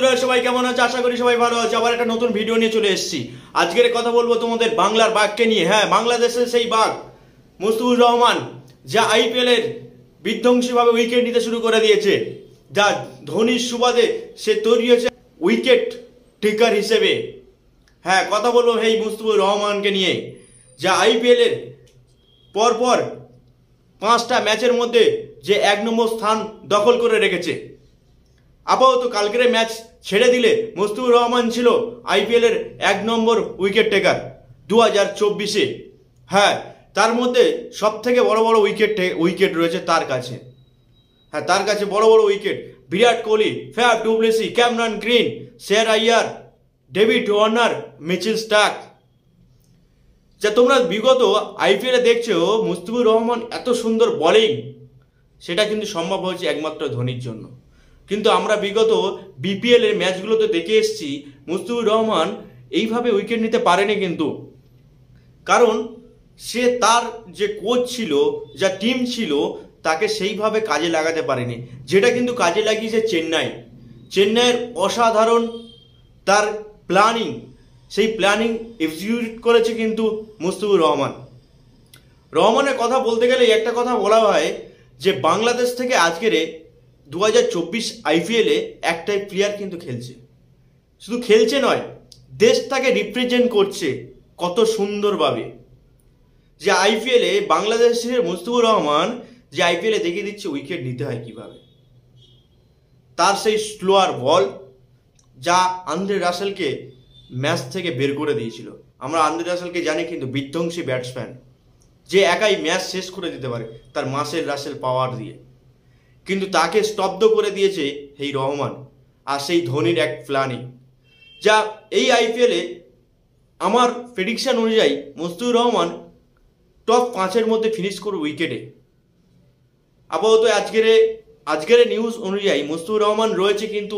বন্ধুরা সবাই কেমন আছে? আশা করি সবাই ভালো আছে। আবার একটা নতুন ভিডিও নিয়ে চলে এসেছি। আজকের কথা বলবো তোমাদের বাংলার বাঘকে নিয়ে। হ্যাঁ, বাংলাদেশের সেই বাঘ মুস্তাফিজুর রহমান, যা আইপিএল এর বিধ্বংসীভাবে উইকেট নিতে শুরু করে দিয়েছে, যা ধোনির সুবাদে সে তৈরি হয়েছে উইকেট টেকার হিসেবে। হ্যাঁ, কথা বলবো এই মুস্তাফিজুর রহমানকে নিয়ে, যা আইপিএল এর পরপর 5টা ম্যাচের মধ্যে যে 1 নম্বর স্থান দখল করে রেখেছে। আপাতত কালকের ম্যাচ ছেড়ে দিলে মুস্তাফিজুর রহমান ছিল আইপিএল এর 1 নম্বর উইকেট টেকার 2024-এ। হ্যাঁ, তার মধ্যে সব থেকে বড় বড় উইকেট রয়েছে তার কাছে। হ্যাঁ, তার কাছে বড় বড় wicket Virat Kohli, Faf du Plessis, Cameron Green, Shreyas Iyer, David Warner, Mitchell Starc. যা তোমরা বিগত আইপিএলে দেখছো মুস্তাফিজুর রহমান এত সুন্দর বোলিং, সেটা কিন্তু সম্ভব হয়েছে একমাত্র ধোনির জন্য। কিন্তু আমরা বিগত বিপিএল এর ম্যাচগুলোতে দেখে এসেছি মুস্তাফিজুর রহমান এইভাবে উইকেট নিতে পারেনি, কিন্তু কারণ সে তার যে কোচ ছিল, যা টিম ছিল, তাকে সেইভাবে কাজে লাগাতে পারেনি, যেটা কিন্তু কাজে লাগিয়েছে চেন্নাইয়ের অসাধারণ তার প্ল্যানিং, সেই প্ল্যানিং এক্সিকিউট করেছে কিন্তু মুস্তাফিজুর রহমানের কথা বলতে গেলে একটা কথা বলা হয় যে বাংলাদেশ থেকে আজকের 2024 আইপিএলে একটাই প্লেয়ার কিন্তু খেলছে, শুধু খেলছে নয়, দেশটাকে রিপ্রেজেন্ট করছে কত সুন্দরভাবে। যে আইপিএলে বাংলাদেশের মুস্তাফিজুর রহমান যে আইপিএলে দেখিয়ে দিচ্ছে উইকেট নিতে হয় কিভাবে। তার সেই স্লোয়ার বল, যা আন্দ্রে রাসেলকে ম্যাচ থেকে বের করে দিয়েছিল। আমরা আন্দ্রে রাসেলকে জানি কিন্তু বিধ্বংসী ব্যাটসম্যান, যে একাই ম্যাচ শেষ করে দিতে পারে তার রাসেল পাওয়ার দিয়ে, কিন্তু তাকে স্তব্ধ করে দিয়েছে এই রহমান আর সেই ধোনির এক প্ল্যানিং। যা এই আইপিএলে আমার প্রেডিকশন অনুযায়ী মুস্তাফিজুর রহমান টপ 5-এর মধ্যে ফিনিশ করবে উইকেটে। আপাতত আজকের নিউজ অনুযায়ী মুস্তাফিজুর রহমান রয়েছে কিন্তু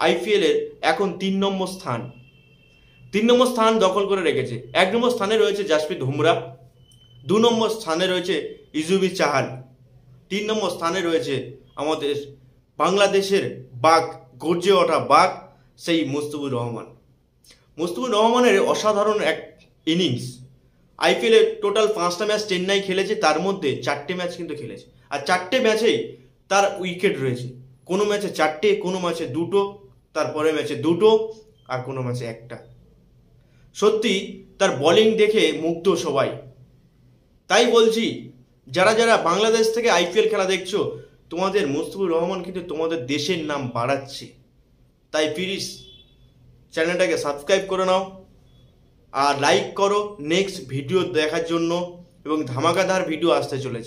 আইপিএলের এখন 3 নম্বর স্থান দখল করে রেখেছে। 1 নম্বর স্থানে রয়েছে জাসপ্রীত বুমরা, 2 নম্বর স্থানে রয়েছে ইউজুবেন্দ্র চাহাল, 3 নম্বর স্থানে রয়েছে আমাদের বাংলাদেশের বাঘ, গর্জে ওঠা বাঘ, সেই মুস্তাফিজুর রহমানের অসাধারণ এক ইনিংস। আইপিএলে টোটাল 5টা ম্যাচ চেন্নাই খেলেছে, তার মধ্যে 4টে ম্যাচ কিন্তু খেলেছে, আর 4টে ম্যাচেই তার উইকেট রয়েছে। কোনো ম্যাচে 4টে, কোনো ম্যাচে 2টো, তারপরে ম্যাচে 2টো, আর কোনো ম্যাচে 1টা। সত্যি তার বোলিং দেখে মুগ্ধ সবাই। তাই বলছি, যারা যারা বাংলাদেশ থেকে আইপিএল খেলা দেখছো, তোমাদের মুস্তাফিজুর রহমান কিন্তু তোমাদের দেশের নাম বাড়াচ্ছে। তাই প্লিজ চ্যানেলটাকে সাবস্ক্রাইব করে নাও আর লাইক করো নেক্সট ভিডিও দেখার জন্য, এবং ধামাকাদার ভিডিও আসতে চলেছে।